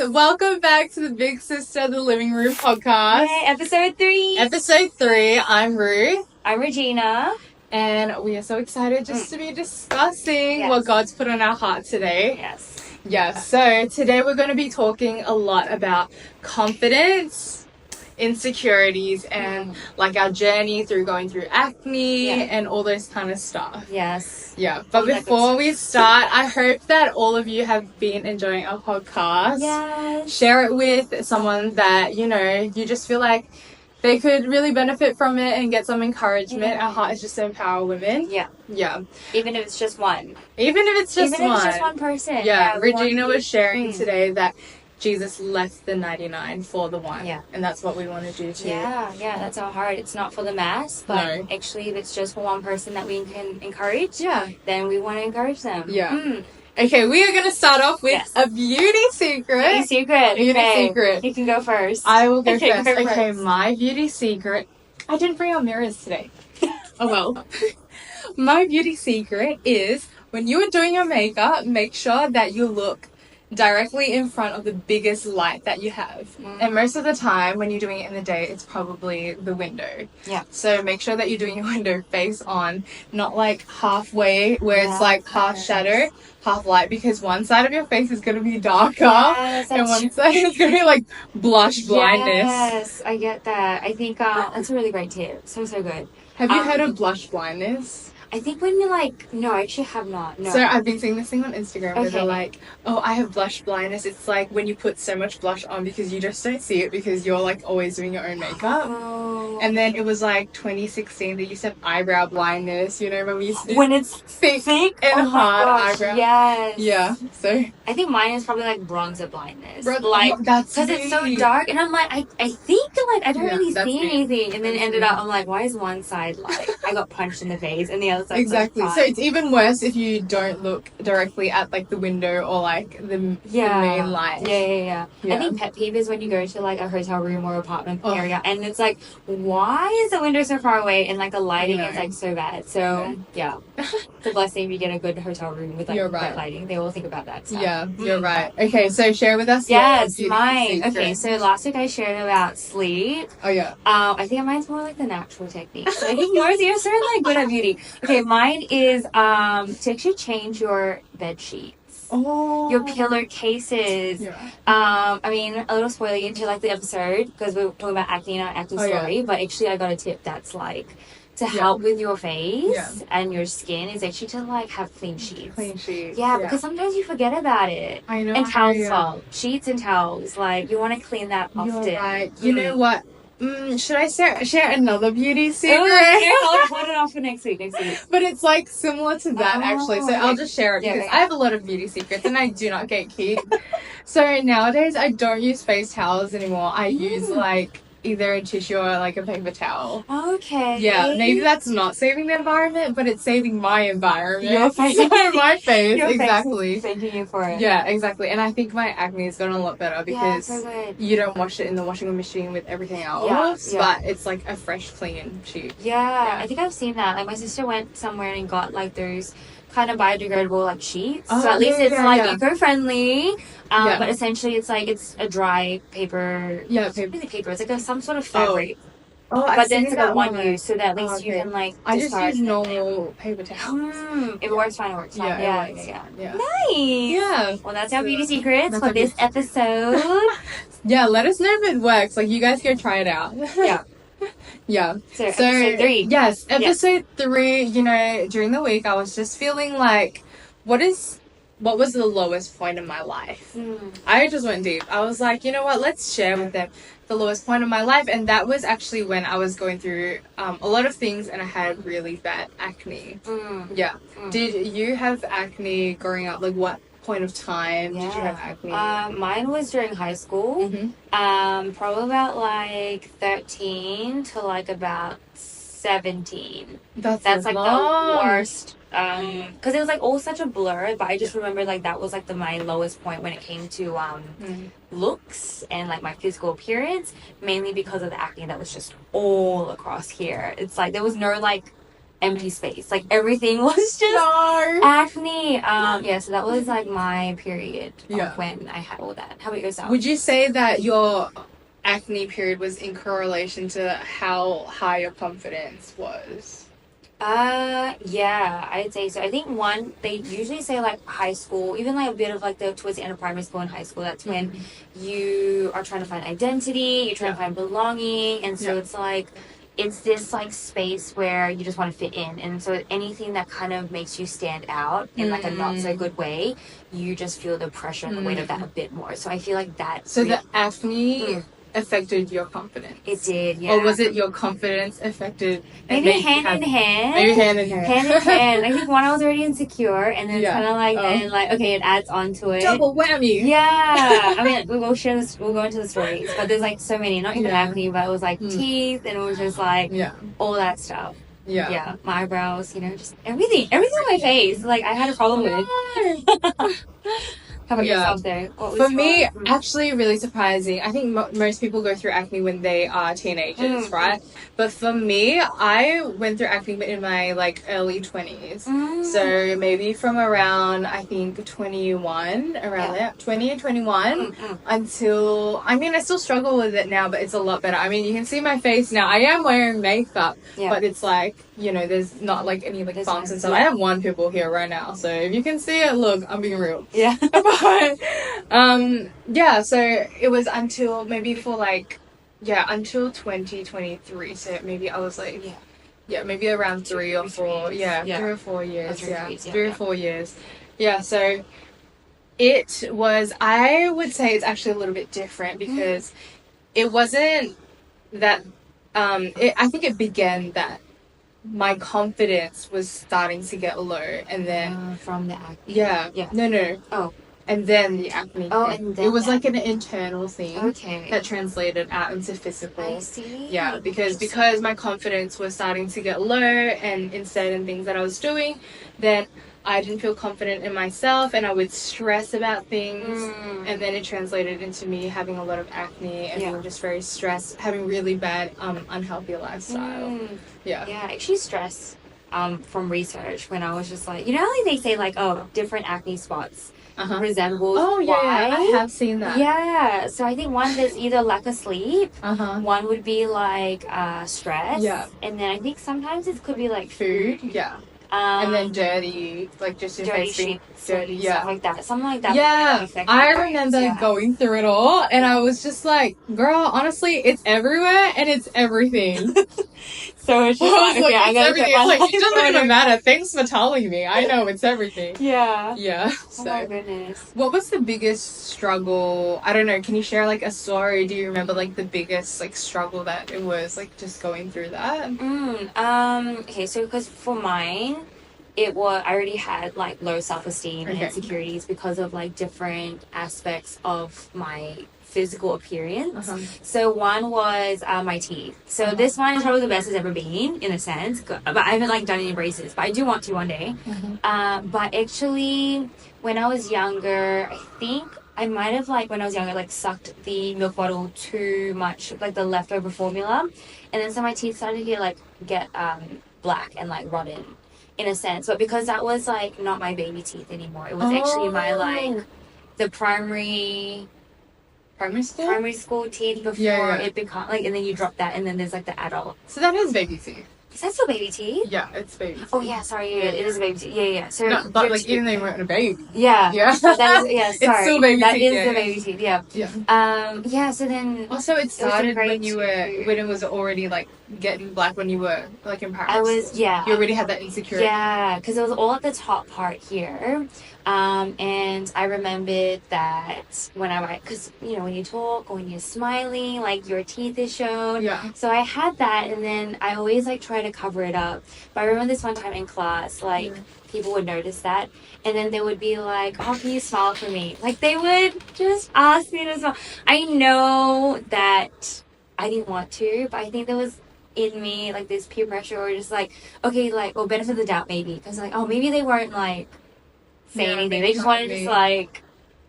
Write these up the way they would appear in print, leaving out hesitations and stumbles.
welcome back to the Big Sister the Living Room podcast. Yay, episode 3. Episode 3, I'm Rue. I'm Regina. And we are so excited just to be discussing what God's put on our heart today. Yes, so today we're going to be talking a lot about confidence, insecurities, and like our journey through going through acne and all those kind of stuff. Yeah, but before we start, I hope that all of you have been enjoying our podcast. Share it with someone that, you just feel like they could really benefit from it and get some encouragement. Our heart is just to empower women. Yeah. Even if it's just one. Even if it's just one person. Yeah, Regina was sharing today that Jesus left the 99 for the one. And that's what we want to do too. Yeah, that's our heart. It's not for the mass, but actually if it's just for one person that we can encourage, then we want to encourage them. Okay, we are going to start off with a beauty secret. Beauty secret. You can go first. I will go first. Okay, my beauty secret. I didn't bring out mirrors today. Oh well. My beauty secret is when you are doing your makeup, make sure that you look directly in front of the biggest light that you have. And most of the time when you're doing it in the day, it's probably the window. So make sure that you're doing your window face on, not like halfway where it's like half shadow, half light, because one side of your face is going to be darker and one side is going to be like blush blindness. Yes, I get that. I think that's a really great tip. So good. Have you heard of blush blindness? I think when you're no, I actually have not. No. So I've been seeing this thing on Instagram where they're like, oh, I have blush blindness. It's like when you put so much blush on because you just don't see it because you're like always doing your own makeup. And then it was like 2016 they used to have eyebrow blindness, when we used to do when it's thick and hard eyebrows. Yeah. So I think mine is probably like bronzer blindness. That's because it's so dark and I'm like I think I don't really see anything, and then ended up I'm like, why is one side I got punched in the face and the other side exactly. So it's even worse if you don't look directly at like the window or like the main light. Yeah. I think pet peeve is when you go to like a hotel room or apartment area and it's like, why is the window so far away and like the lighting is like so bad. So it's a blessing if you get a good hotel room with like bright lighting. They all think about that stuff. Yeah, you're right. Okay, so share with us. Yes, mine. Okay, so last week I shared about sleep. Oh yeah. I think mine's more like the natural technique. So I think yours, you're sort of like good at beauty. Okay, mine is to actually change your bed sheets. Your pillowcases. I mean, a little spoiler into like the episode because we were talking about acne and our acne story, but actually I got a tip that's like to help with your face and your skin is actually to like have clean sheets. Because sometimes you forget about it. I know. And towels as well. Sheets and towels, like you want to clean that often. You're right. You know what? Should I share another beauty secret? I'll put it off for next week. But it's like similar to that actually. So I'll just share it because I have a lot of beauty secrets and I do not gatekeep. So nowadays I don't use face towels anymore. I use like either a tissue or like a paper towel. Yeah, maybe that's not saving the environment, but it's saving my environment. Your face. My face. Your exactly. Face thanking you for it. Yeah, exactly. And I think my acne has gotten a lot better because you don't wash it in the washing machine with everything else, but it's like a fresh, clean sheet. I think I've seen that. Like my sister went somewhere and got like those kind of biodegradable like sheets. So at least it's eco-friendly. But essentially it's like it's a dry paper. It's not really paper. It's like some sort of fabric. But then it's like one use, so that at least you can like. I just use normal paper towels. It works fine. Yeah. Nice. Yeah. Well, that's our beauty secrets for this episode. Let us know if it works. Like you guys go try it out. So episode 3. Yes, episode 3. During the week I was just feeling like, what was the lowest point in my life? I just went deep. I was like, you know what? Let's share with them the lowest point of my life, and that was actually when I was going through a lot of things, and I had really bad acne. Did you have acne growing up? Like what point of time did you have acne? Mine was during high school. Probably about like 13 to like about 17. That's like the worst. Because it was like all such a blur, but I just remember like that was like my lowest point when it came to looks and like my physical appearance, mainly because of the acne that was just all across here. It's like there was no like empty space. Like everything was just acne. So that was like my period of when I had all that. How about yourself? Would you say that your acne period was in correlation to how high your confidence was? Yeah, I'd say so. I think one, they usually say like high school, even like a bit of like towards the end of primary school and high school, that's when you are trying to find identity, you're trying to find belonging, and so it's like, it's this like space where you just want to fit in, and so anything that kind of makes you stand out in like a not so good way, you just feel the pressure and the weight of that a bit more. So I feel like that. So the acne affected your confidence. It did, yeah. Or was it your confidence affected? Maybe hand in hand. Maybe hand in hand. Hand in hand. I think one, I was already insecure, and then kind of like, then like, okay, it adds on to it. Double whammy. Yeah. I mean, we'll share this, we'll go into the stories, but there's like so many, not even acne, but it was like teeth, and it was just like all that stuff. Yeah. My eyebrows, just everything on my face. Like I had a problem with. How about yourself there? For me, actually really surprising. I think most people go through acne when they are teenagers, right? But for me, I went through acne in my like early 20s. So maybe from around, I think 21, around there, 20 and 21 until, I mean, I still struggle with it now, but it's a lot better. I mean, you can see my face now. I am wearing makeup, but it's like, there's not like any like bumps and stuff. I have one pimple here right now. So if you can see it, look, I'm being real. Yeah. So it was until maybe for like until 2023, so maybe I was like maybe around 3 or 4 3 or 4 years 3 or 4 years so it was, I would say it's actually a little bit different because it wasn't that I think it began that my confidence was starting to get low, and then from the acne. And then the acne thing. And then it was like an internal thing that translated out into physical. I see. Yeah, because my confidence was starting to get low, and in certain things that I was doing, then I didn't feel confident in myself, and I would stress about things, and then it translated into me having a lot of acne and being just very stressed, having really bad, unhealthy lifestyle. Actually stress, from research, when I was just like, like they say like, different acne spots resembles I have seen that. So I think one is either lack of sleep, one would be like stress, and then I think sometimes it could be like food, and then dirty, like just dirty sheets, dirty, stuff like that, something like that. I remember going through it all, and I was just like, girl, honestly, it's everywhere and it's everything. So it's just like, okay, I gotta everything. It's like, it doesn't even matter. Thanks for telling me. I know it's everything. Yeah. So, oh my goodness. What was the biggest struggle? I don't know. Can you share like a story? Do you remember like the biggest like struggle that it was like just going through that? Okay, so because for mine, it was, I already had like low self-esteem and insecurities because of like different aspects of my physical appearance. So one was my teeth. So this one is probably the best it's ever been in a sense, but I haven't like done any braces, but I do want to one day. But actually when I was younger, I think I might have like when I was younger like sucked the milk bottle too much, like the leftover formula, and then so my teeth started to get black and like rotten in a sense. But because that was like not my baby teeth anymore, it was actually my like the primary school teeth before it become like, and then you drop that, and then there's like the adult. So that is baby teeth. Is that still baby teeth? Yeah, it's baby teeth. Oh yeah, sorry, it is baby teeth. Yeah. So no, but like even though you weren't a baby. Yeah. That is, sorry. It's still baby that teeth. That is the baby teeth. Yeah. So then. Also, it started when you were when it was already like getting black when you were like in Paris. I was You already had that insecurity. Yeah, because it was all at the top part here. And I remembered that because when you talk or when you're smiling, like your teeth is shown. So I had that, and then I always like try to cover it up. But I remember this one time in class, like people would notice that, and then they would be like, "Oh, can you smile for me?" Like they would just ask me to smile. I know that I didn't want to, but I think there was in me like this peer pressure, or just like, okay, like, or benefit of the doubt maybe, because like, oh, maybe they weren't like say anything. They just wanted to just like,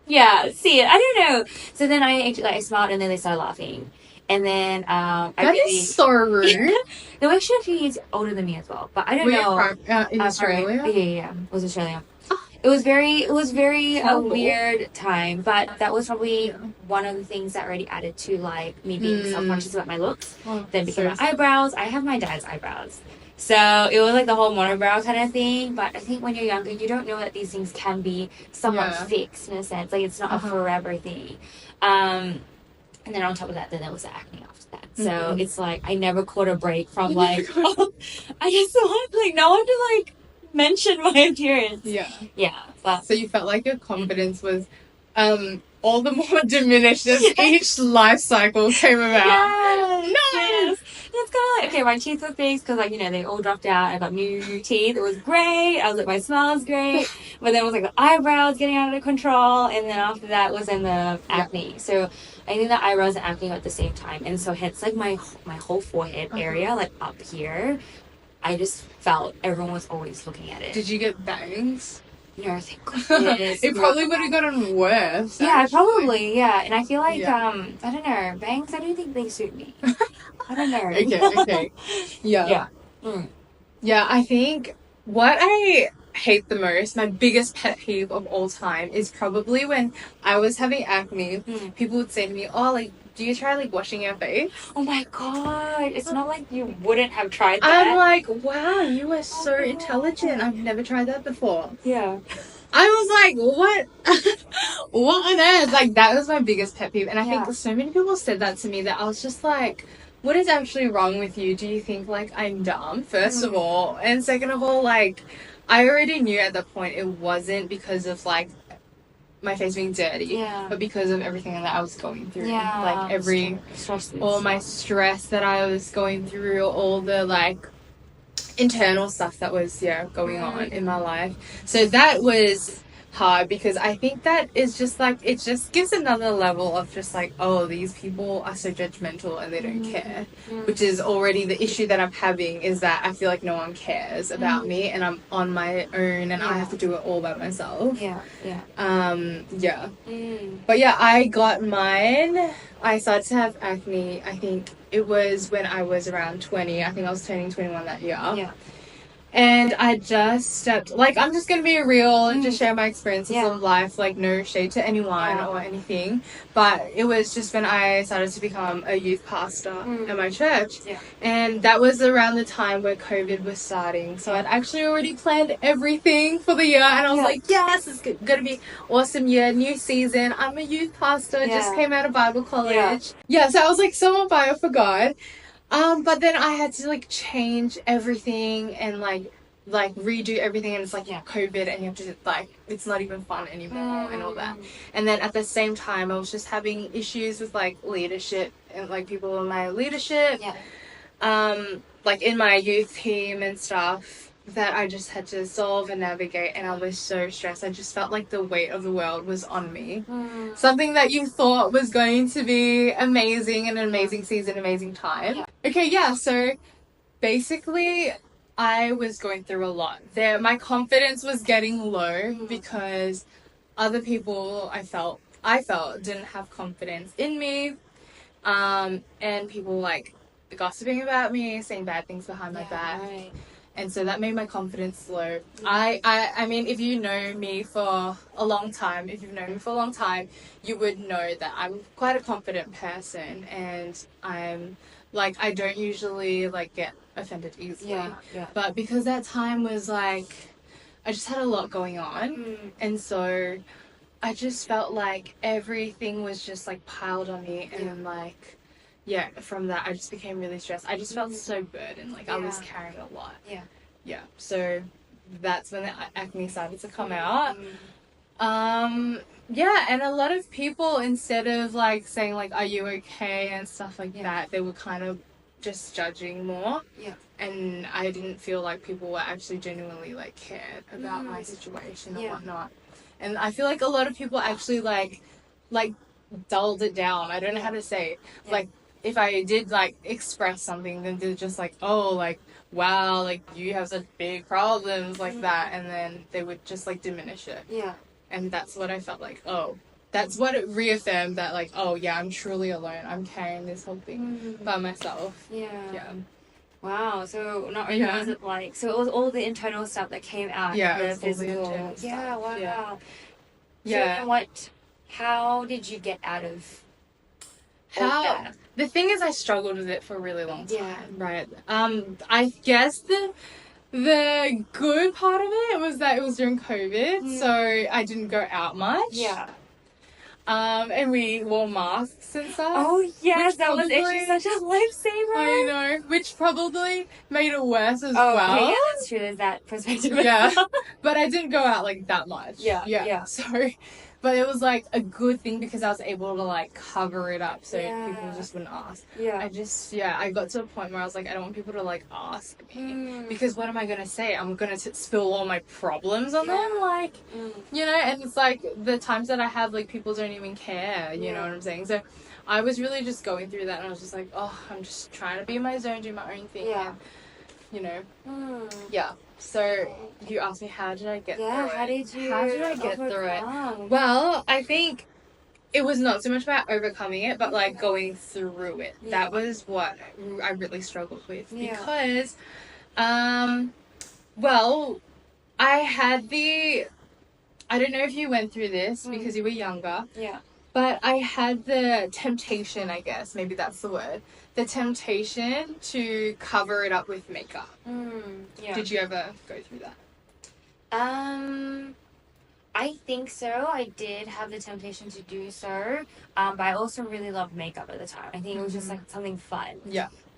see it. I don't know. So then I smiled, and then they started laughing. And then that is so rude. No, actually, a few years older than me as well. But I don't know. In Australia? Yeah. It was Australia. It was very a weird time, but that was probably one of the things that already added to like me being self-conscious about my looks. Then became my eyebrows. I have my dad's eyebrows. So it was like the whole monobrow kind of thing. But I think when you're younger, you don't know that these things can be somewhat fixed in a sense. Like it's not a forever thing. And then on top of that, then there was the acne after that. So it's like I never caught a break from like, I just want like no one to like mention my appearance. Yeah. But so you felt like your confidence was all the more diminished as each life cycle came about. Yes. That's kind of like, okay, my teeth were fixed because, like, you know, they all dropped out. I got new teeth. It was great. I was like, my smile is great. But then it was like the eyebrows getting out of control. And then after that was in the acne. So I think the eyebrows and acne were at the same time. And so hence, like, my whole forehead area, like up here, I just felt everyone was always looking at it. Did you get bangs? No, thank goodness. It probably would have gotten worse. Yeah, probably. Yeah, and I feel like I don't know, bangs. I don't think they suit me. I don't know. Okay. Yeah. Yeah, I think what I hate the most, my biggest pet peeve of all time, is probably when I was having acne. People would say to me, "Oh, like, do you try like washing your face?" Oh my god, it's not like you wouldn't have tried that. I'm like, wow, you are so intelligent. I've never tried that before. Yeah. I was like, what? What on earth? Like, that was my biggest pet peeve. And I think so many people said that to me that I was just like, what is actually wrong with you? Do you think like I'm dumb, first of all? And second of all, like, I already knew at that point it wasn't because of like my face being dirty, but because of everything that I was going through, like all my stress that I was going through, all the like internal stuff that was going on in my life. So that was hard because I think that is just like, it just gives another level of just like, oh, these people are so judgmental and they don't care, which is already the issue that I'm having, is that I feel like no one cares about me and I'm on my own and I have to do it all by myself. But yeah, I got mine. I started to have acne, I think it was when I was around 20. I think I was turning 21 that year. And I just stepped, like, I'm just going to be real and just share my experiences of life, like, no shade to anyone or anything. But it was just when I started to become a youth pastor at my church. And that was around the time where COVID was starting. So I'd actually already planned everything for the year. And I was like, yes, it's going to be awesome year, new season. I'm a youth pastor, just came out of Bible college. So I was, like, so on fire for God. But then I had to like change everything and like redo everything, and it's like COVID, and you have to like, it's not even fun anymore and all that. And then at the same time I was just having issues with like leadership and like people in my leadership, like in my youth team and stuff, that I just had to solve and navigate, and I was so stressed. I just felt like the weight of the world was on me. Something that you thought was going to be amazing, an amazing season, amazing time. So basically I was going through a lot there. My confidence was getting low because other people I felt didn't have confidence in me, and people like gossiping about me, saying bad things behind my back. And so that made my confidence low. I mean, if you know me for a long time, you would know that I'm quite a confident person, and I'm like, I don't usually like get offended easily. But because that time was like, I just had a lot going on, and so I just felt like everything was just like piled on me, and like, from that I just became really stressed. I just felt so burdened, like I was carrying a lot. So that's when the acne started to come out. And a lot of people, instead of like saying like, are you okay and stuff like that, they were kind of just judging more. And I didn't feel like people were actually genuinely like cared about my situation and whatnot. And I feel like a lot of people actually like dulled it down. I don't know how to say it. Like, if I did like express something, then they're just like, oh, like, wow, like you have such big problems like that, and then they would just like diminish it. And that's what I felt like, oh, that's what it reaffirmed that, like, oh yeah, I'm truly alone. I'm carrying this whole thing by myself. Yeah. Wow. So not only was it like, so it was all the internal stuff that came out. Yeah, the it was physical. all the internal stuff. Wow. Yeah. So how did you get out of that? The thing is, I struggled with it for a really long time. Right. I guess the good part of it was that it was during COVID, so I didn't go out much. Yeah. And we wore masks and stuff. Oh yes, that was actually such a lifesaver. I know, which probably made it worse as well. Okay, yeah, that's true. There's that perspective. Yeah, but I didn't go out like that much. Yeah. So, but it was like a good thing because I was able to like cover it up so people just wouldn't ask. I got to a point where I was like, I don't want people to like ask me because what am I gonna say? I'm gonna spill all my problems on them, like, you know. And it's like the times that I have, like, people don't even care. You know what I'm saying? So I was really just going through that, and I was just like, oh, I'm just trying to be in my zone, do my own thing. And, you know. So you asked me, how did I get through it? How did I get through it? Well, I think it was not so much about overcoming it, but like going through it. That was what I really struggled with because, well, I don't know if you went through this because you were younger. But I had the temptation, I guess, maybe that's the word, the temptation to cover it up with makeup. Did you ever go through that? I think so. I did have the temptation to do so. But I also really loved makeup at the time. I think it was just like something fun.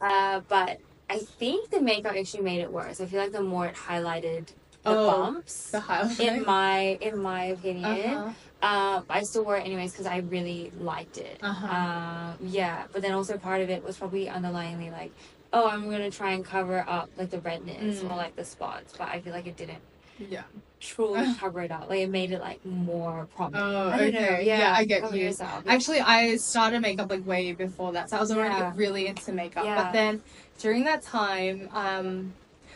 But I think the makeup actually made it worse. I feel like the more it highlighted the bumps, in my opinion. I still wore it anyways because I really liked it. But then also part of it was probably underlyingly like, oh, I'm gonna try and cover up like the redness or like the spots, but I feel like it didn't truly cover it up. Like it made it like more prominent. I don't know. I get you. Yourself. Actually, I started makeup like way before that, so I was already really into makeup. But then during that time,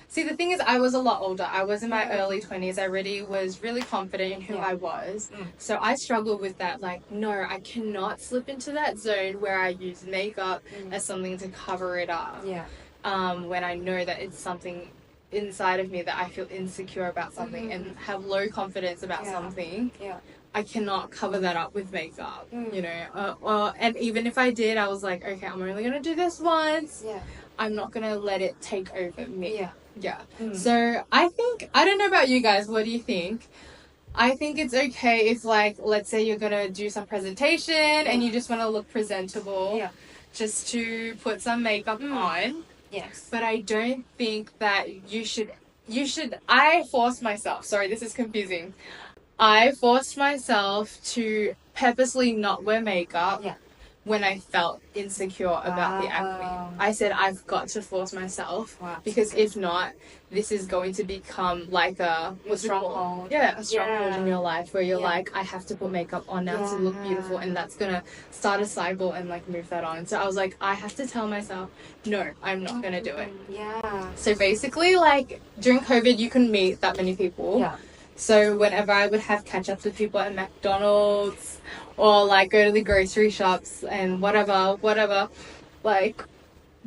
see, the thing is, I was a lot older. I was in my early 20s. I already was really confident in who I was. So I struggled with that. Like, no, I cannot slip into that zone where I use makeup as something to cover it up. When I know that it's something inside of me that I feel insecure about something and have low confidence about something. I cannot cover that up with makeup, you know. And even if I did, I was like, okay, I'm only going to do this once. I'm not going to let it take over me. So I think, I don't know about you guys, what do you think? I think it's okay if, like, let's say you're going to do some presentation and you just want to look presentable just to put some makeup on. But I don't think that you should, I forced myself, sorry, this is confusing. I forced myself to purposely not wear makeup when I felt insecure about the acne. I said, I've got to force myself because if not, this is going to become like a stronghold. A stronghold in your life where you're like, I have to put makeup on now to look beautiful, and that's going to start a cycle and like move that on. So I was like, I have to tell myself, no, I'm not going to do it. So basically, like during COVID, you couldn't meet that many people. So whenever I would have catch-ups with people at McDonald's or like go to the grocery shops and whatever, like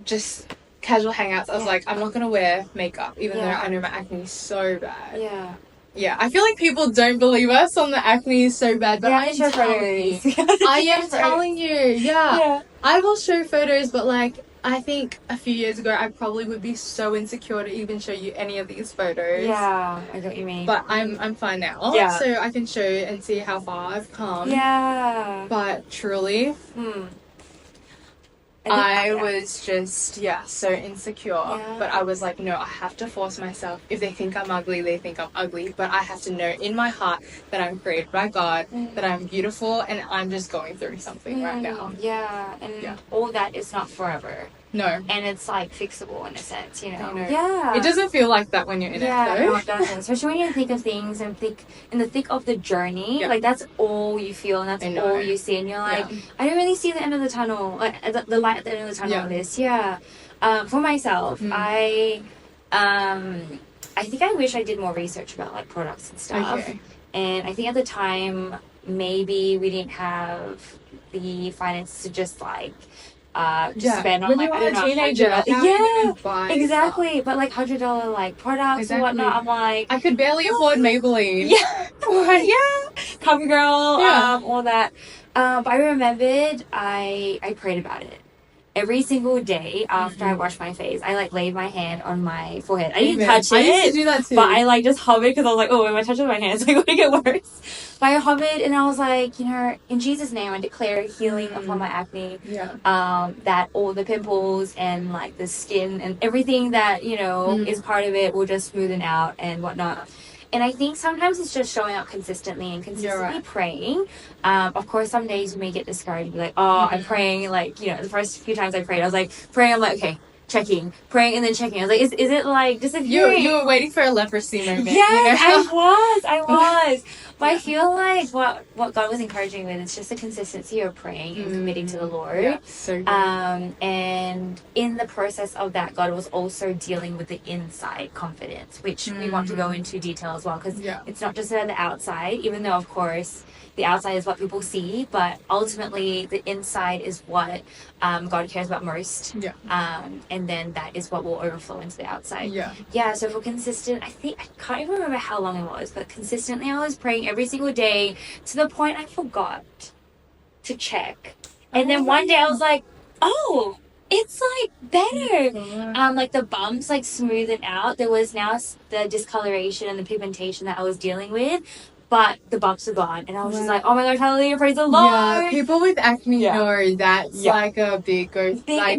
just casual hangouts, I was like, I'm not going to wear makeup even though I know my acne is so bad. I feel like people don't believe us on the acne is so bad, but I'm telling you. I am telling you, I will show photos, but like, I think a few years ago, I probably would be so insecure to even show you any of these photos. I get what you mean. But I'm fine now. So I can show you and see how far I've come. But truly, I was just, so insecure. But I was like, no, I have to force myself. If they think I'm ugly, they think I'm ugly. But I have to know in my heart that I'm created by God, that I'm beautiful, and I'm just going through something right now. And all that is not forever. No. And it's like fixable in a sense, you know. It doesn't feel like that when you're in it, though. No, it doesn't. Especially when you're in the thick of things and in the thick of the journey. Like, that's all you feel and that's all you see. And you're like, I don't really see the end of the tunnel, like the light at the end of the tunnel of this. For myself, I think I wish I did more research about, like, products and stuff. And I think at the time, maybe we didn't have the finances to just like spend on when like you were a teenager, exactly stuff. But like $100 like products and whatnot, I'm like, I could barely afford Maybelline. CoverGirl, all that. But I remembered I prayed about it every single day after I washed my face. I like laid my hand on my forehead. I didn't touch it. I used to do that too. But I like just hovered because I was like, oh, if I touch it with my hands, it's like going to get worse. But I hovered and I was like, you know, in Jesus' name, I declare healing upon my acne. That all the pimples and like the skin and everything that, you know, is part of it will just smoothen out and whatnot. And I think sometimes it's just showing up consistently and consistently praying. Of course, some days you may get discouraged and be like, oh, I'm praying. Like, you know, the first few times I prayed, I was like, praying, I'm like, okay, checking, praying, and then checking. I was like, is it like disappearing? You were waiting for a leprosy moment. Yes, you know? I was. But I feel like what God was encouraging with is just the consistency of praying and committing to the Lord. Yeah, so good. And in the process of that, God was also dealing with the inside confidence, which we want to go into detail as well, because it's not just about the outside, even though, of course, the outside is what people see, but ultimately the inside is what God cares about most. And then that is what will overflow into the outside. So for consistent, I can't even remember how long it was, but consistently I was praying every single day to the point I forgot to check. And then one day I was like, oh, it's like better. Like the bumps like smoothed out. There was now the discoloration and the pigmentation that I was dealing with. But the bumps are gone. And I was just like, oh my gosh, hallelujah, praise the Lord. Yeah, people with acne know that's like a big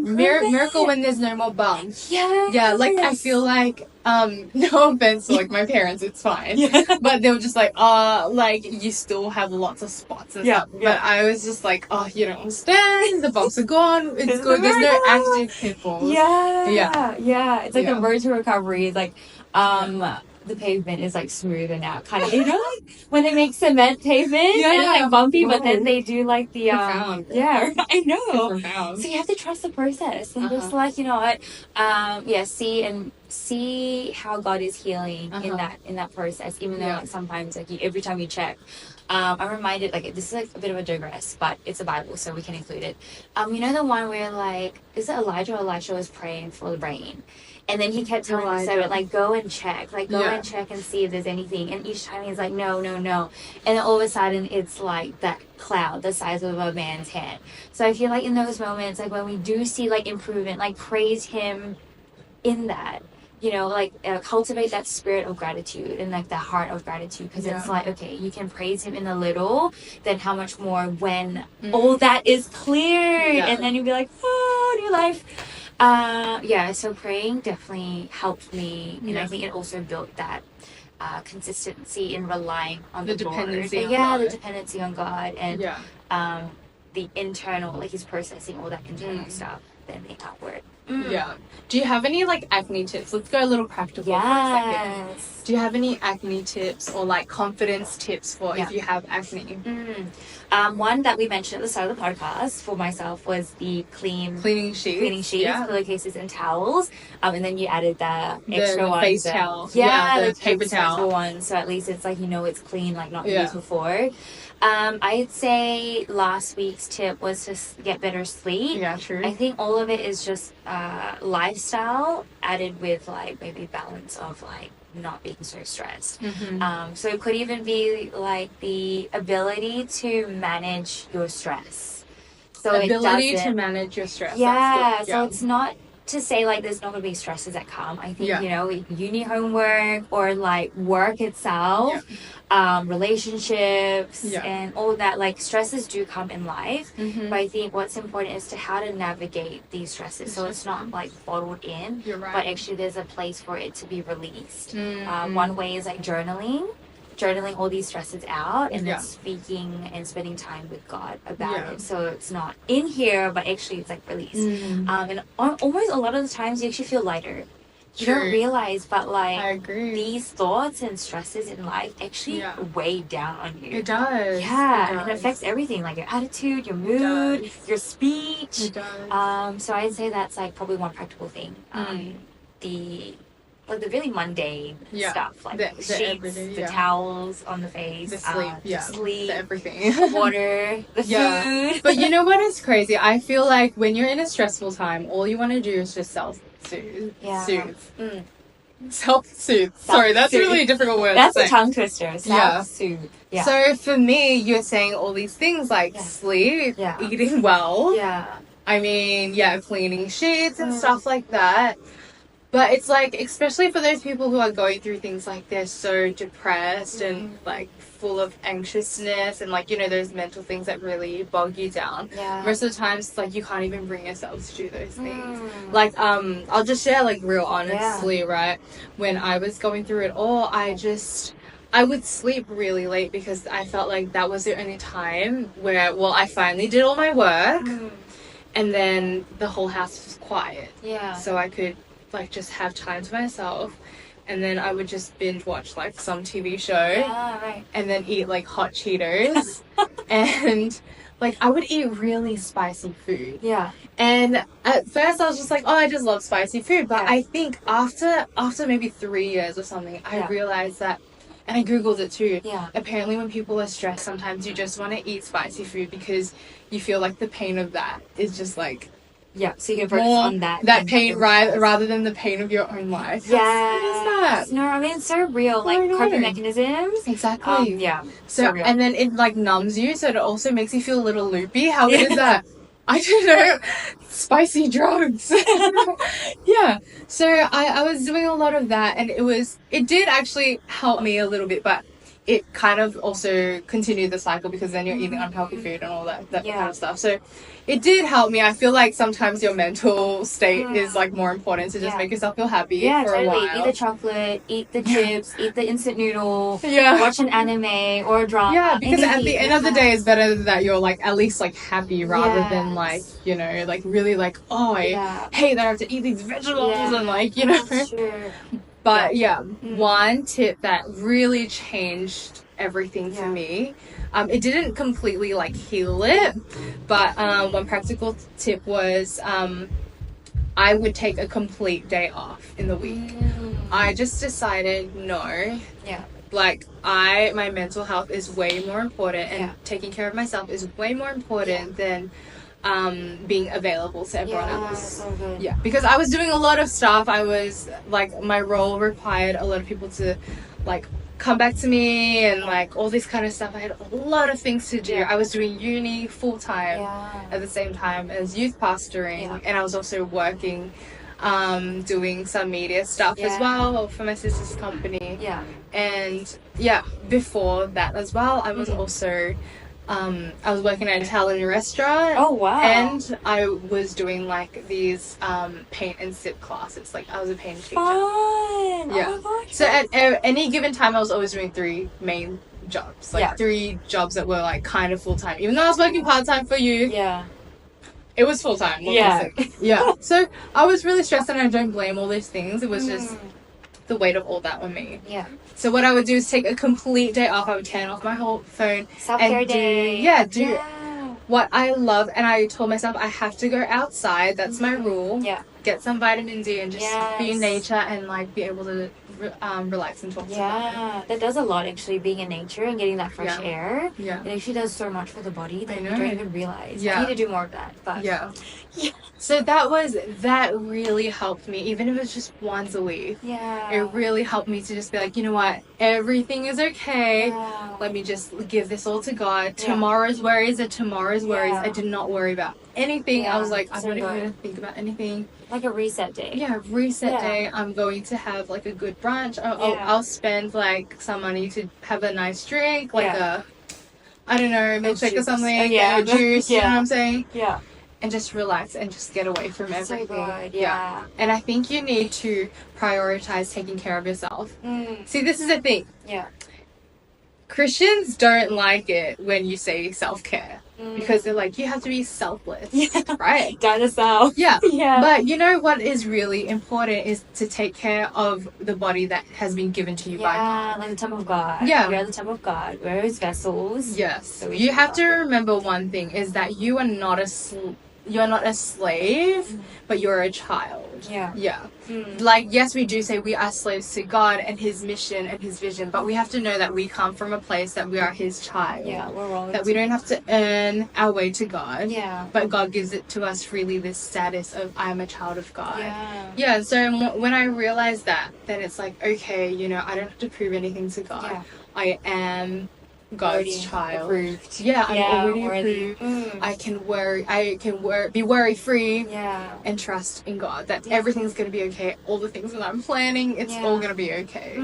miracle when there's no more bumps. Yeah, like I feel like, no offense to like my parents, it's fine. But they were just like, like you still have lots of spots and stuff. But I was just like, oh, you don't understand. The bumps are gone. It's good. There's no active pimples. It's like the road to recovery is like, the pavement is like smooth and out, kind of, you know, like when they make cement pavement and it's like bumpy, but then they do like the I know. So you have to trust the process and just like, you know what, see how God is healing in that process, even though like sometimes like every time you check. I'm reminded, like, this is like a bit of a digress, but it's a Bible, so we can include it. You know the one where like, is it Elijah or Elisha was praying for the rain? And then he kept telling the servant, like, go and check. Like, go and check and see if there's anything. And each time he's like, no. And then all of a sudden, it's like that cloud the size of a man's hand. So I feel like in those moments, like, when we do see, like, improvement, like, praise him in that. You know, like, cultivate that spirit of gratitude and, like, the heart of gratitude. Because it's like, okay, you can praise him in the little, then how much more when all that is cleared. And then you'll be like, oh, new life. So praying definitely helped me, and I think it also built that consistency in relying on the dependency Lord. The dependency on God, and the internal, like he's processing all that internal stuff, then the outward. Do you have any like acne tips? Let's go a little practical for a second. Do you have any acne tips or like confidence tips for if you have acne? One that we mentioned at the start of the podcast for myself was the cleaning sheets, pillowcases and towels. And then you added the extra one, face towel. The paper towel one. So at least it's like, you know, it's clean, like not used before. I'd say last week's tip was to get better sleep. Yeah, true. I think all of it is just lifestyle added with like maybe balance of like not being so stressed. So it could even be like the ability to manage your stress. So ability to manage your stress. So it's not to say like there's not going to be stresses that come. I think, you know, uni homework or like work itself, relationships and all that, like stresses do come in life. But I think what's important is to how to navigate these stresses. So it's not like bottled in, but actually there's a place for it to be released. One way is like journaling all these stresses out and then speaking and spending time with God about it. So it's not in here, but actually it's like released. And almost a lot of the times you actually feel lighter. You don't realize, but like I agree. These thoughts and stresses in life actually weigh down on you. It does. And it affects everything, like your attitude, your mood, your speech. It does. So I'd say that's like probably one practical thing. The like the really mundane stuff, like the sheets, the towels on the face, the sleep, the sleep, the everything, water, the food. But you know what is crazy? I feel like when you're in a stressful time, all you want to do is just self-soothe. Self-soothe. Sorry, that's really a difficult word. That's a tongue twister. Self-soothe. Yeah. So for me, you're saying all these things like sleep, eating well. Yeah. I mean, cleaning sheets and stuff like that. But it's like, especially for those people who are going through things like they're so depressed and like full of anxiousness and like, you know, those mental things that really bog you down. Yeah. Most of the times, like, you can't even bring yourself to do those things. Like, I'll just share like real honestly, right? When I was going through it all, I would sleep really late because I felt like that was the only time where, well, I finally did all my work and then the whole house was quiet. Yeah. So I could like just have time to myself, and then I would just binge watch like some TV show and then eat like hot Cheetos and like I would eat really spicy food. Yeah. And at first I was just like, oh, I just love spicy food, but I think after maybe 3 years or something, I realized that, and I googled it too. Yeah. Apparently when people are stressed, sometimes you just want to eat spicy food because you feel like the pain of that is just like so you can focus on that pain rather than the pain of your own life. Yeah. What is that? No, I mean, it's so real, like coping mechanisms. Exactly. So real. And then it like numbs you, so it also makes you feel a little loopy. How is that? I don't know. Spicy drugs. So I was doing a lot of that, and it did actually help me a little bit, but it kind of also continued the cycle because then you're eating unhealthy food and all that kind of stuff. So it did help me. I feel like sometimes your mental state is like more important to just make yourself feel happy for a while. Eat the chocolate, eat the chips, eat the instant noodle, watch an anime or a drama. Yeah, because at the end of the day, it's better that you're like at least like happy rather than like, you know, like really like, oh, I hate that I have to eat these vegetables and like, you know. That's true. But one tip that really changed everything for me, it didn't completely like heal it, but one practical tip was I would take a complete day off in the week. I just decided like my mental health is way more important, and taking care of myself is way more important than being available to everyone else. So good. Because I was doing a lot of stuff. I was like, my role required a lot of people to like come back to me and like all this kind of stuff. I had a lot of things to do. I was doing uni full-time at the same time as youth pastoring, and I was also working doing some media stuff as well for my sister's company. And before that as well, I was also I was working at an Italian restaurant. Oh, wow. And I was doing like these paint and sip classes. Like I was a paint teacher. Fun! Yeah. Oh my gosh. So at any given time I was always doing 3 main jobs. Like 3 jobs that were like kind of full-time. Even though I was working part-time for you. Yeah. It was full-time. So I was really stressed, and I don't blame all these things. It was just the weight of all that on me. Yeah. So what I would do is take a complete day off. I would turn off my whole phone. Self-care day. Do what I love. And I told myself I have to go outside. That's my rule. Yeah. Get some vitamin D and just be in nature and like be able to relax and talk to them. That does a lot, actually, being in nature and getting that fresh air. Yeah. It actually does so much for the body that you don't even realize. I need to do more of that. But So that really helped me, even if it was just once a week. Yeah. It really helped me to just be like, you know what, everything is okay. Yeah. Let me just give this all to God. Tomorrow's worries are tomorrow's worries. I did not worry about anything. I was like, I'm not even going to think about anything. Like a reset day. Yeah, reset day. I'm going to have like a good brunch. I'll spend like some money to have a nice drink, like I don't know, milkshake or something. A juice, you know what I'm saying? Yeah. And just relax and just get away from everything. So good, yeah. And I think you need to prioritize taking care of yourself. See, this is the thing. Yeah. Christians don't like it when you say self-care. Because they're like, you have to be selfless, right? Die to self. Yeah. But you know what is really important is to take care of the body that has been given to you by God. Like the temple of God. Yeah. We're the temple of God. We're His vessels. Yes. So you have to remember one thing is that you are not a slave, but you're a child. Yeah. Like, yes, we do say we are slaves to God and his mission and his vision, but we have to know that we come from a place that we are his child. Yeah, we're wrong. That we don't have to earn our way to God. Yeah. But God gives it to us freely, this status of I'm a child of God. Yeah. Yeah, so when I realized that, then it's like, okay, you know, I don't have to prove anything to God. Yeah. I am God's child. Approved. Yeah, I'm already approved. I can be worry free. Yeah. And trust in God that everything's gonna be okay. All the things that I'm planning, it's all gonna be okay.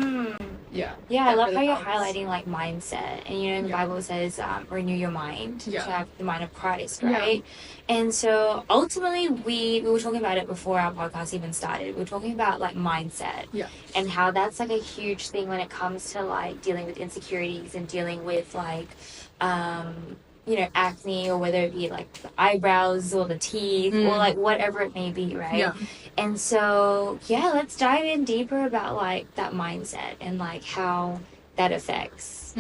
Yeah. Yeah, I love really how you're highlighting like mindset, and you know the Bible says renew your mind to have the mind of Christ, right? And so ultimately we were talking about it before our podcast even started. We were talking about like mindset and how that's like a huge thing when it comes to like dealing with insecurities and dealing with like you know, acne, or whether it be like the eyebrows or the teeth or like whatever it may be, right? Yeah. And so, yeah, let's dive in deeper about like that mindset and like how that affects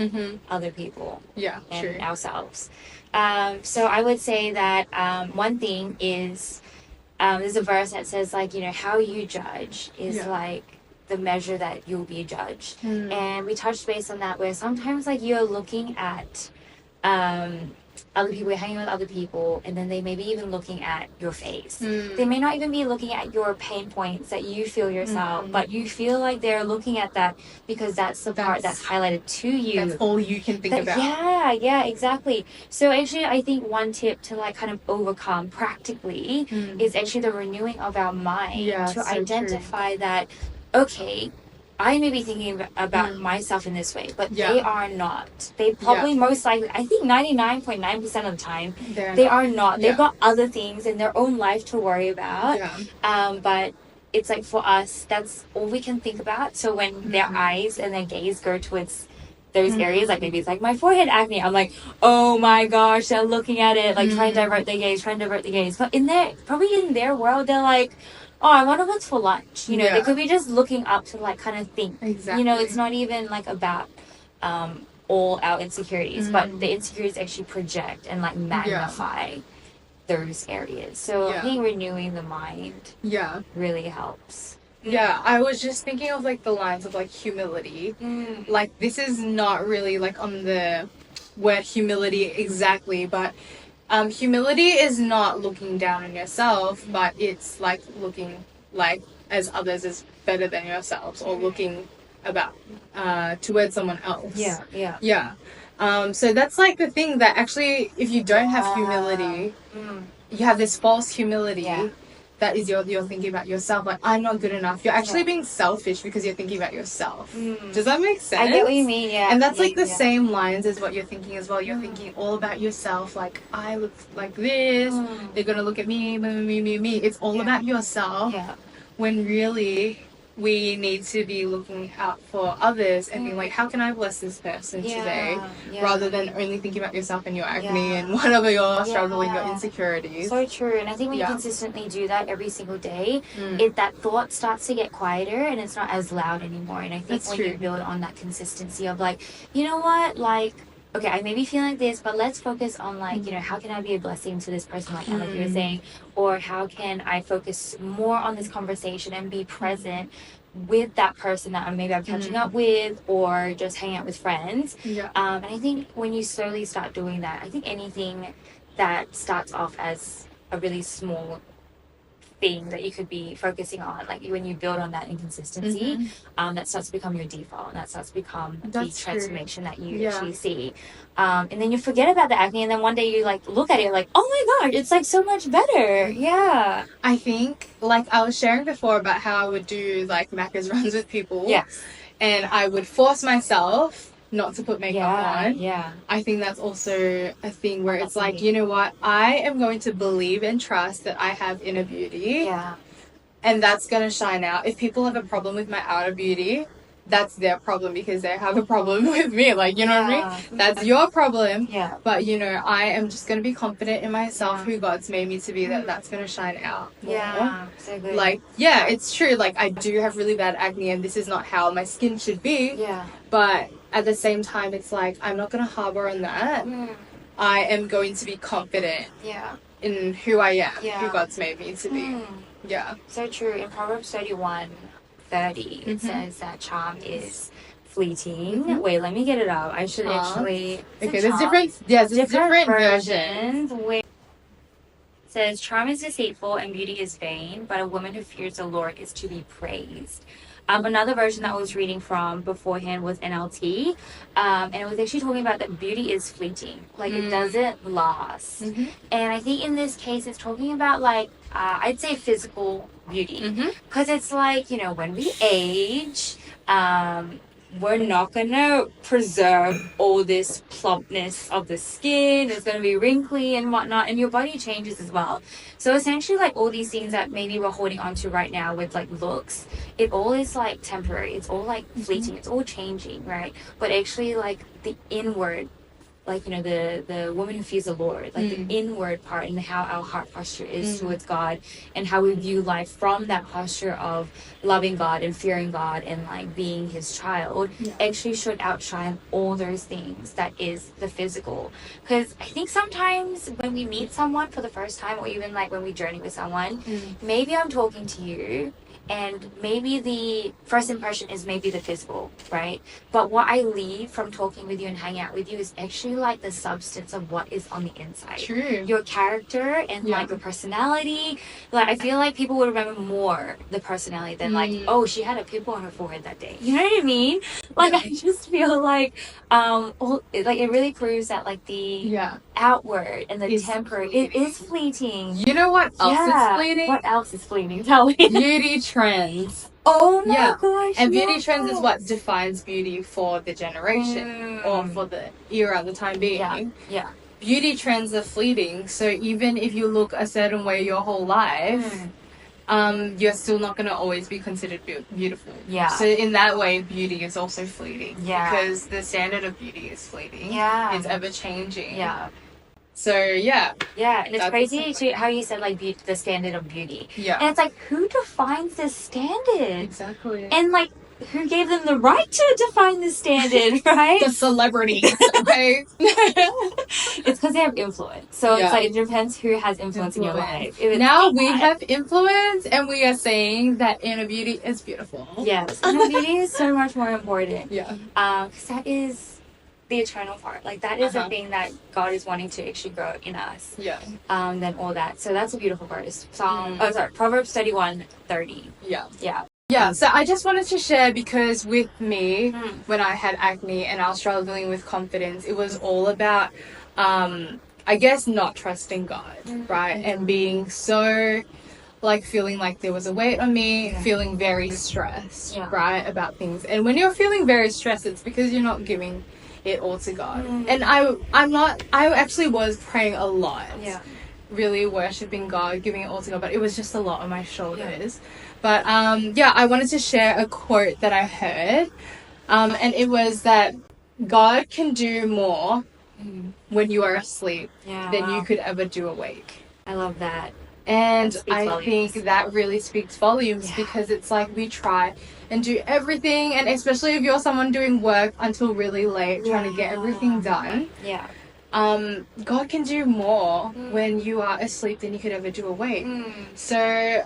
other people and ourselves. So I would say that one thing is there's a verse that says like, you know, how you judge is like the measure that you'll be judged. And we touched base on that where sometimes like you're looking at other people, you're hanging with other people, and then they may be even looking at your face. They may not even be looking at your pain points that you feel yourself, but you feel like they're looking at that because that's the part that's highlighted to you. That's all you can think about. Yeah, exactly. So actually, I think one tip to like kind of overcome practically is actually the renewing of our mind to identify that, okay, I may be thinking about myself in this way, but they are not. They probably most likely, I think 99.9% of the time, they are not. They've got other things in their own life to worry about. But it's like for us, that's all we can think about. So when their eyes and their gaze go towards those areas, like maybe it's like my forehead acne, I'm like, oh my gosh, they're looking at it, like trying to divert their gaze. But probably in their world, they're like, oh, I wonder what's for lunch. You know, they could be just looking up to like kind of think. Exactly. You know, it's not even like about all our insecurities, but the insecurities actually project and like magnify those areas. So I think renewing the mind really helps. Yeah, I was just thinking of like the lines of like humility. Like this is not really like on the word humility exactly, but humility is not looking down on yourself, but it's like looking like as others is better than yourselves, or looking about towards someone else. Yeah. So that's like the thing that actually, if you don't have humility, you have this false humility. That is you're thinking about yourself, like I'm not good enough. You're actually being selfish because you're thinking about yourself. Does that make sense? I get what you mean, And that's like the same lines as what you're thinking as well. You're thinking all about yourself, like I look like this, they're gonna look at me. It's all about yourself. When really we need to be looking out for others and being like, how can I bless this person today? Rather than only thinking about yourself and your acne and whatever you're struggling, your insecurities. So true. And I think when you consistently do that every single day, that thought starts to get quieter and it's not as loud anymore. And I think when you build on that consistency of like, you know what, like, okay, I may be feeling like this, but let's focus on like, you know, how can I be a blessing to this person, like you were saying, or how can I focus more on this conversation and be present with that person that I'm catching up with, or just hanging out with friends. And I think when you slowly start doing that, I think anything that starts off as a really small thing that you could be focusing on, like when you build on that inconsistency, that starts to become your default, and that starts to become the transformation that you actually see. And then you forget about the acne, and then one day you like look at it like, oh my god, it's like so much better. I think like I was sharing before about how I would do like Macca's runs with people, and I would force myself not to put makeup on. I think that's also a thing where it's like, you know what, I am going to believe and trust that I have inner beauty, and that's going to shine out. If people have a problem with my outer beauty, that's their problem because they have a problem with me, like, you know what I mean? That's your problem. But you know, I am just going to be confident in myself, who God's made me to be, that's going to shine out more. So good. Like, it's true, like I do have really bad acne and this is not how my skin should be, but at the same time, it's like, I'm not going to harbor on that. I am going to be confident in who I am, who God's made me to be. Yeah. So true. In Proverbs 31:30, it says that charm is fleeting. Wait, let me get it up. I should actually... Okay, there's different versions. Wait. It says, charm is deceitful and beauty is vain, but a woman who fears the Lord is to be praised. Another version that I was reading from beforehand was NLT, and it was actually talking about that beauty is fleeting, like it doesn't last. And I think in this case, it's talking about like I'd say physical beauty, because it's like, you know, when we age, we're not gonna preserve all this plumpness of the skin. It's gonna be wrinkly and whatnot, and your body changes as well. So essentially, like all these things that maybe we're holding on to right now with like looks, it all is like temporary. It's all like fleeting. It's all changing, right? But actually, like the inward, like, you know, the woman who fears the Lord, like the inward part, and how our heart posture is towards God, and how we view life from that posture of loving God and fearing God and like being his child, actually should outshine all those things that is the physical. Because I think sometimes when we meet someone for the first time, or even like when we journey with someone, maybe I'm talking to you and maybe the first impression is maybe the physical, right? But what I leave from talking with you and hanging out with you is actually like the substance of what is on the inside. True. Your character and like your personality. Like I feel like people would remember more the personality than like, oh, she had a pimple on her forehead that day. You know what I mean? Like I just feel like it really proves that like the outward and the temporary, it is fleeting. You know what else is fleeting? What else is fleeting? Tell me. Beauty trends. Oh my gosh. And beauty trends is what defines beauty for the generation or for the era at the time being. Yeah. Beauty trends are fleeting. So even if you look a certain way your whole life, you're still not going to always be considered beautiful. Yeah. So in that way, beauty is also fleeting. Yeah. Because the standard of beauty is fleeting. Yeah. It's ever changing. Yeah. So yeah, and it's crazy to how you said like the standard of beauty. Yeah, and it's like, who defines this standard? Exactly. And like, who gave them the right to define the standard? Right? The celebrities. Okay. It's because they have influence. So it's like it depends who has influence in your life. Now we have influence, and we are saying that inner beauty is beautiful. Yes, inner beauty is so much more important. Yeah. Because that is the eternal part, like that is the thing that God is wanting to actually grow in us. Yeah. Than all that. So that's a beautiful verse. Proverbs 31:30. Yeah. So I just wanted to share, because with me, when I had acne and I was struggling with confidence, it was all about, I guess, not trusting God, right? And being so, like, feeling like there was a weight on me, feeling very stressed, right, about things. And when you're feeling very stressed, it's because you're not giving it all to God. And I actually was praying a lot, really worshiping God, giving it all to God, but it was just a lot on my shoulders. But I wanted to share a quote that I heard, and it was that God can do more when you are asleep than you could ever do awake. I love that. And I think that really speaks volumes, because it's like we try and do everything, and especially if you're someone doing work until really late, trying to get everything done. Yeah. God can do more when you are asleep than you could ever do awake. So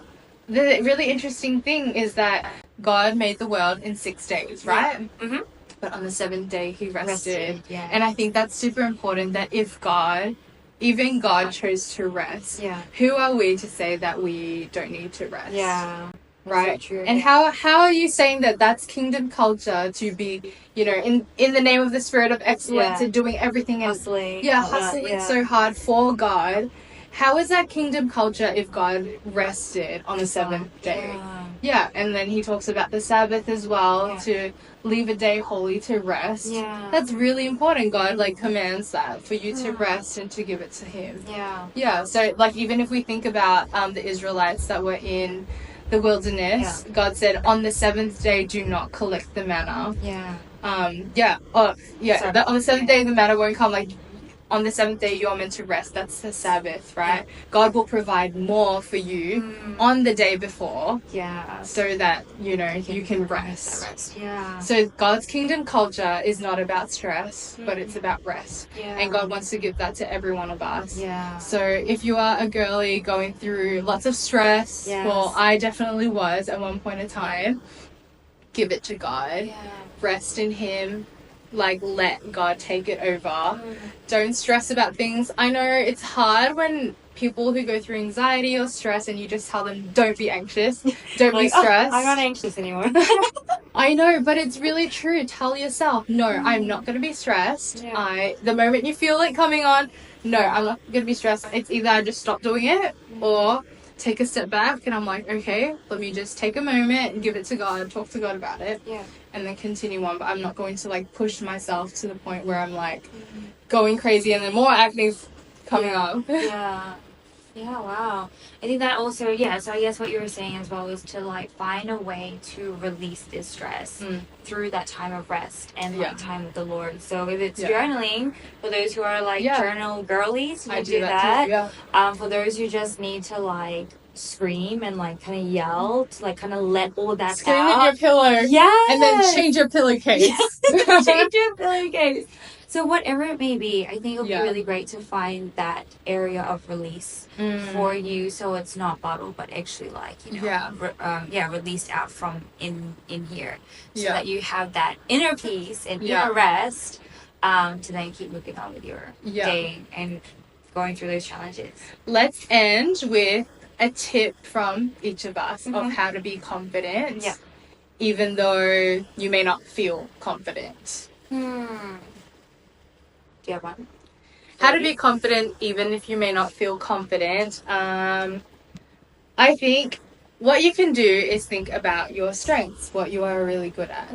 the really interesting thing is that God made the world in 6 days, right? But on the 7th day he rested. And I think that's super important, that if even God chose to rest, who are we to say that we don't need to rest? Right? So true. And how are you saying that that's kingdom culture, to be, you know, in the name of the spirit of excellence and doing everything and hustling so hard for God? How is that kingdom culture if God rested on the 7th day? And then he talks about the Sabbath as well, to leave a day holy to rest. That's really important. God like commands that for you to rest and to give it to him. So like, even if we think about the Israelites that were in the wilderness, God said on the 7th day do not collect the manna. On the 7th day the manna won't come. Like, on the 7th day you are meant to rest. That's the Sabbath, right? God will provide more for you on the day before. Yeah. So that, you know, you can rest. Yeah. So God's kingdom culture is not about stress, but it's about rest. Yeah. And God wants to give that to every one of us. Yeah. So if you are a girly going through lots of stress, well, I definitely was at one point in time, give it to God. Yeah. Rest in Him. Like, let God take it over. Don't stress about things. I know it's hard when people who go through anxiety or stress and you just tell them, don't be anxious, don't be stressed. I'm not anxious anymore. I know, but it's really true. Tell yourself, no, I'm not going to be stressed. Yeah. The moment you feel it coming on, no, I'm not going to be stressed. It's either I just stop doing it or take a step back and I'm like, okay, let me just take a moment and give it to God, talk to God about it, and then continue on. But I'm not going to like push myself to the point where I'm like going crazy and then more acne's coming up. Yeah, wow. I think that also, so I guess what you were saying as well is to like find a way to release this stress through that time of rest and like time with the Lord. So if it's journaling, for those who are like journal girlies, you do that. Too, for those who just need to like scream and like kind of yell to like kind of let all that scream out. Scream at your pillow. Yeah. And then change your pillowcase. Change your pillowcase. So whatever it may be, I think it'll be really great to find that area of release for you, so it's not bottled, but actually like, you know, released out from in here, so that you have that inner peace and inner rest to then keep moving on with your day and going through those challenges. Let's end with a tip from each of us of how to be confident, even though you may not feel confident. Do you have one? How to be confident even if you may not feel confident. I think what you can do is think about your strengths, what you are really good at.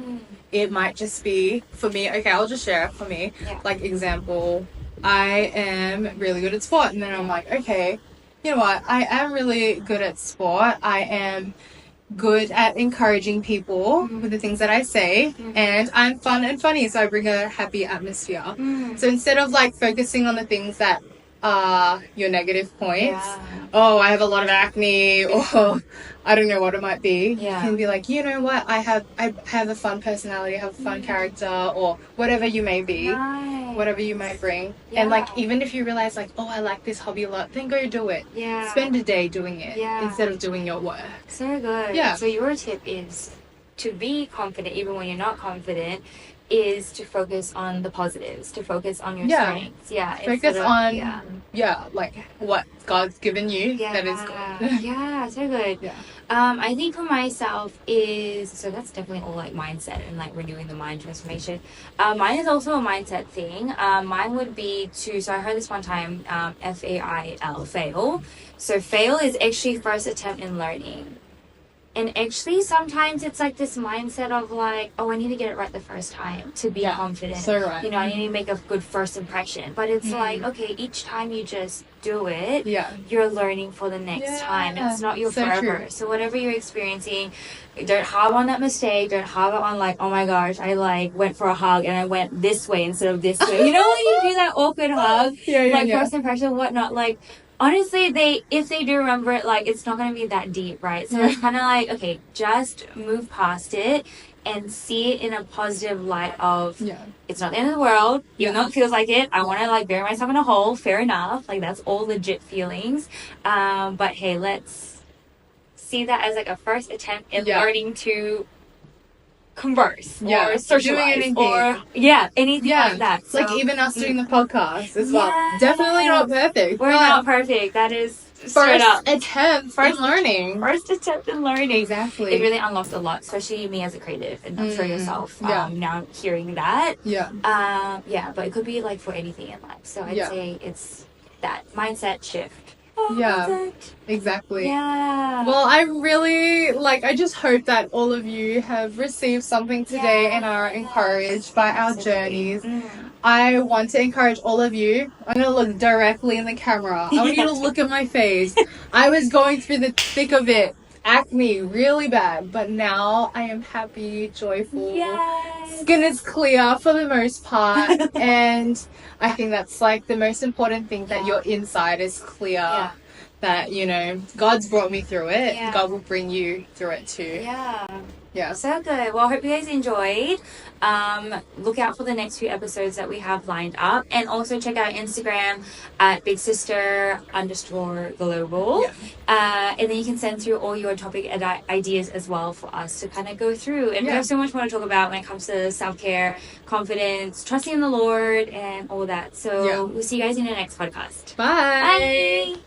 It might just be, for me, okay, I'll just share it for me. Like, example, I am really good at sport. And then I'm like, okay, you know what? I am really good at sport. I am good at encouraging people with the things that I say, and I'm fun and funny, so I bring a happy atmosphere. So instead of like focusing on the things that are your negative points, oh, I have a lot of acne, or I don't know what it might be, you can be like, you know what, I have a fun personality, I have a fun character, or whatever you may be, whatever you might bring. And like, even if you realize like, oh, I like this hobby a lot, then go do it. Spend a day doing it instead of doing your work. So good. So your tip is to be confident even when you're not confident, is to focus on the positives, to focus on your strengths. Focus on like what God's given you that is good. So good. I think for myself is, so that's definitely all like mindset and like renewing the mind transformation. Mine is also a mindset thing. Mine would be so I heard this one time, FAIL, fail. So fail is actually first attempt in learning. And actually, sometimes it's like this mindset of like, oh, I need to get it right the first time to be confident. So right. You know, I need to make a good first impression. But it's like, okay, each time you just do it, you're learning for the next time. It's not your forever. True. So whatever you're experiencing, don't harp on that mistake. Don't harp on like, oh my gosh, I like went for a hug and I went this way instead of this way. You know, when you do that awkward hug, first impression, whatnot, like. Honestly, if they do remember it, like, it's not going to be that deep, right? So it's kind of like, okay, just move past it and see it in a positive light of, it's not the end of the world, even though it feels like it. I want to, like, bury myself in a hole, fair enough. Like, that's all legit feelings. But, hey, let's see that as, like, a first attempt in learning to converse or socialize anything. Or anything like that. So, like even us doing the podcast as well. Definitely not perfect. We're not perfect. That is first attempt in learning. First attempt in learning. Exactly. It really unlocks a lot, especially me as a creative, and I'm sure yourself. Now hearing that. But it could be like for anything in life. So I'd say it's that mindset shift. Exactly. Well, I really I just hope that all of you have received something today and are encouraged by our journeys. I want to encourage all of you. I'm going to look directly in the camera. I want you to look at my face. I was going through the thick of it acne really bad, but now I am happy, joyful. Yes. Skin is clear for the most part. And I think that's like the most important thing, that your inside is clear. Yeah. That, you know, God's brought me through it. Yeah. God will bring you through it too. Yeah. Yeah. So good. Well, I hope you guys enjoyed. Look out for the next few episodes that we have lined up. And also check out Instagram at bigsister_global. Yeah. And then you can send through all your topic ideas as well for us to kind of go through. And we have so much more to talk about when it comes to self-care, confidence, trusting in the Lord, and all that. So we'll see you guys in the next podcast. Bye. Bye.